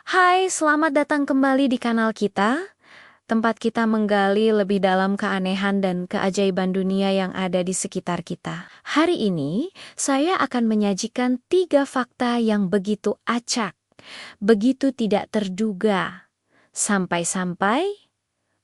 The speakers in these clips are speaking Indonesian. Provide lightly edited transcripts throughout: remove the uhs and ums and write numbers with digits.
Hai, selamat datang kembali di kanal kita, tempat kita menggali lebih dalam keanehan dan keajaiban dunia yang ada di sekitar kita. Hari ini, saya akan menyajikan 3 fakta yang begitu acak, begitu tidak terduga. Sampai-sampai,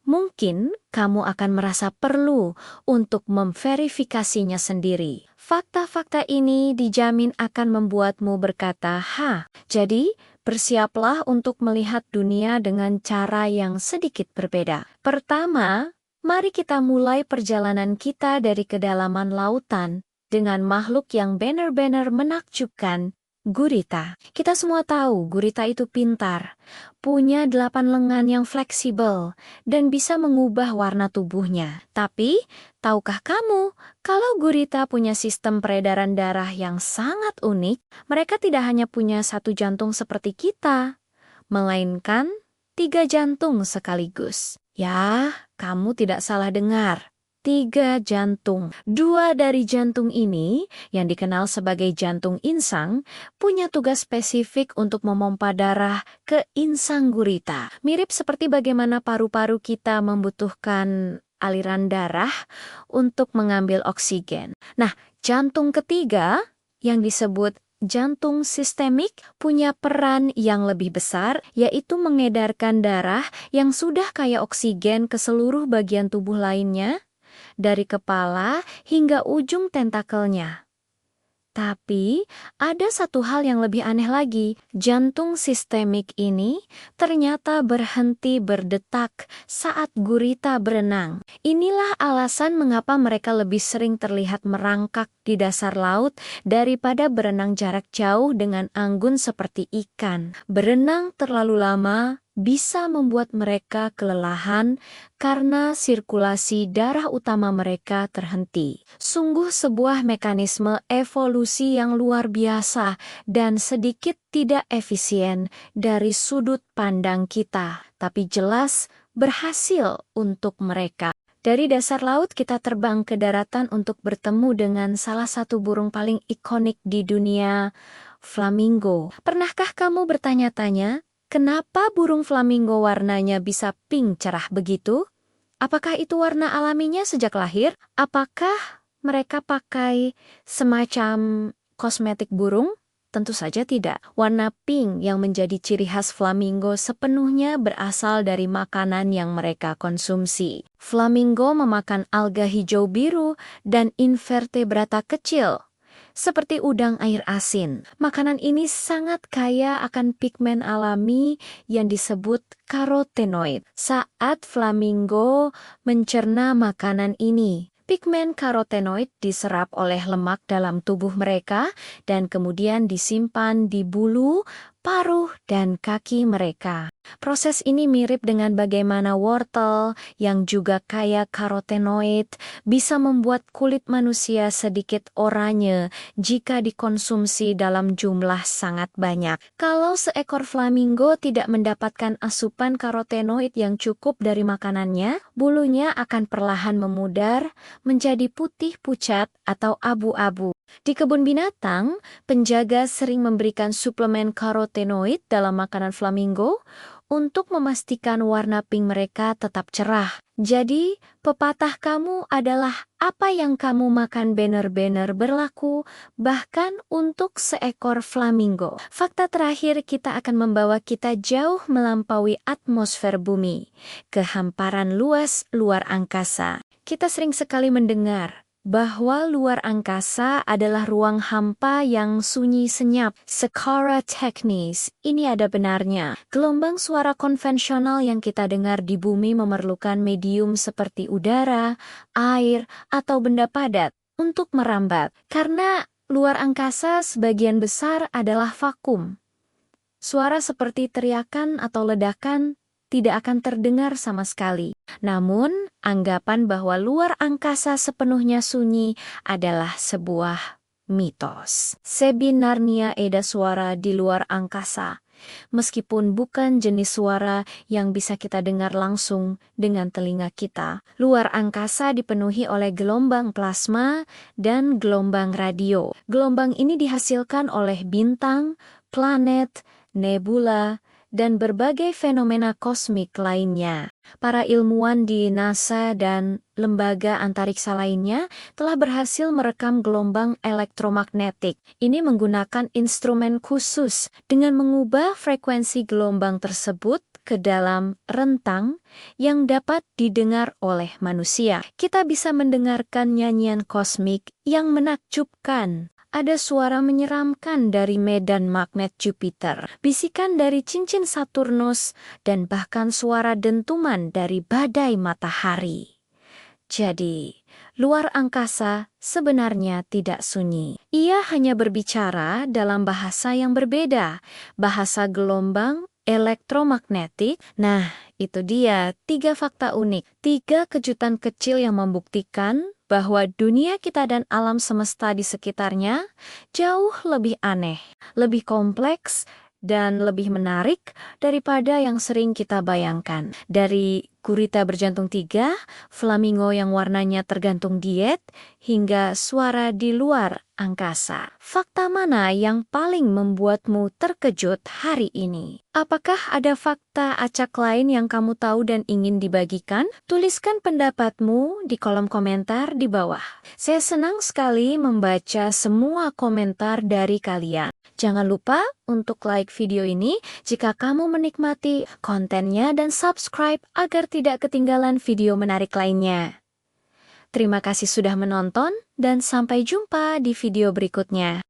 mungkin kamu akan merasa perlu untuk memverifikasinya sendiri. Fakta-fakta ini dijamin akan membuatmu berkata, "Hah, jadi bersiaplah untuk melihat dunia dengan cara yang sedikit berbeda." Pertama, mari kita mulai perjalanan kita dari kedalaman lautan dengan makhluk yang benar-benar menakjubkan, gurita. Kita semua tahu gurita itu pintar, punya 8 lengan yang fleksibel, dan bisa mengubah warna tubuhnya. Tapi, tahukah kamu, kalau gurita punya sistem peredaran darah yang sangat unik, mereka tidak hanya punya satu jantung seperti kita, melainkan 3 jantung sekaligus. Ya, kamu tidak salah dengar. 3 jantung. 2 dari jantung ini, yang dikenal sebagai jantung insang, punya tugas spesifik untuk memompa darah ke insang gurita. Mirip seperti bagaimana paru-paru kita membutuhkan aliran darah untuk mengambil oksigen. Nah, jantung ketiga, yang disebut jantung sistemik, punya peran yang lebih besar, yaitu mengedarkan darah yang sudah kaya oksigen ke seluruh bagian tubuh lainnya, dari kepala hingga ujung tentakelnya. Tapi, ada satu hal yang lebih aneh lagi. Jantung sistemik ini ternyata berhenti berdetak saat gurita berenang. Inilah alasan mengapa mereka lebih sering terlihat merangkak di dasar laut daripada berenang jarak jauh dengan anggun seperti ikan. Berenang terlalu lama bisa membuat mereka kelelahan karena sirkulasi darah utama mereka terhenti. Sungguh sebuah mekanisme evolusi yang luar biasa dan sedikit tidak efisien dari sudut pandang kita, tapi jelas berhasil untuk mereka. Dari dasar laut kita terbang ke daratan untuk bertemu dengan salah satu burung paling ikonik di dunia, flamingo. Pernahkah kamu bertanya-tanya, kenapa burung flamingo warnanya bisa pink cerah begitu? Apakah itu warna alaminya sejak lahir? Apakah mereka pakai semacam kosmetik burung? Tentu saja tidak. Warna pink yang menjadi ciri khas flamingo sepenuhnya berasal dari makanan yang mereka konsumsi. Flamingo memakan alga hijau biru dan invertebrata kecil, seperti udang air asin. Makanan ini sangat kaya akan pigmen alami yang disebut karotenoid. Saat flamingo mencerna makanan ini, pigmen karotenoid diserap oleh lemak dalam tubuh mereka dan kemudian disimpan di bulu, paruh, dan kaki mereka. Proses ini mirip dengan bagaimana wortel yang juga kaya karotenoid bisa membuat kulit manusia sedikit oranye jika dikonsumsi dalam jumlah sangat banyak. Kalau seekor flamingo tidak mendapatkan asupan karotenoid yang cukup dari makanannya, bulunya akan perlahan memudar menjadi putih pucat atau abu-abu. Di kebun binatang, penjaga sering memberikan suplemen karotenoid dalam makanan flamingo untuk memastikan warna pink mereka tetap cerah. Jadi, pepatah kamu adalah apa yang kamu makan benar-benar berlaku, bahkan untuk seekor flamingo. Fakta terakhir kita akan membawa kita jauh melampaui atmosfer bumi, ke hamparan luas luar angkasa. Kita sering sekali mendengar bahwa luar angkasa adalah ruang hampa yang sunyi senyap. Secara teknis, ini ada benarnya. Gelombang suara konvensional yang kita dengar di bumi memerlukan medium seperti udara, air, atau benda padat untuk merambat. Karena luar angkasa sebagian besar adalah vakum. Suara seperti teriakan atau ledakan tidak akan terdengar sama sekali. Namun, anggapan bahwa luar angkasa sepenuhnya sunyi adalah sebuah mitos. Sebenarnya ada suara di luar angkasa, meskipun bukan jenis suara yang bisa kita dengar langsung dengan telinga kita. Luar angkasa dipenuhi oleh gelombang plasma dan gelombang radio. Gelombang ini dihasilkan oleh bintang, planet, nebula, dan berbagai fenomena kosmik lainnya. Para ilmuwan di NASA dan lembaga antariksa lainnya telah berhasil merekam gelombang elektromagnetik. Ini menggunakan instrumen khusus dengan mengubah frekuensi gelombang tersebut ke dalam rentang yang dapat didengar oleh manusia. Kita bisa mendengarkan nyanyian kosmik yang menakjubkan. Ada suara menyeramkan dari medan magnet Jupiter, bisikan dari cincin Saturnus, dan bahkan suara dentuman dari badai matahari. Jadi, luar angkasa sebenarnya tidak sunyi. Ia hanya berbicara dalam bahasa yang berbeda, bahasa gelombang elektromagnetik. Nah, itu dia 3 fakta unik, 3 kejutan kecil yang membuktikan bahwa dunia kita dan alam semesta di sekitarnya jauh lebih aneh, lebih kompleks, dan lebih menarik daripada yang sering kita bayangkan. Dari gurita berjantung 3, flamingo yang warnanya tergantung diet, hingga suara di luar angkasa. Fakta mana yang paling membuatmu terkejut hari ini? Apakah ada fakta acak lain yang kamu tahu dan ingin dibagikan? Tuliskan pendapatmu di kolom komentar di bawah. Saya senang sekali membaca semua komentar dari kalian. Jangan lupa untuk like video ini jika kamu menikmati kontennya dan subscribe agar tidak ketinggalan video menarik lainnya. Terima kasih sudah menonton dan sampai jumpa di video berikutnya.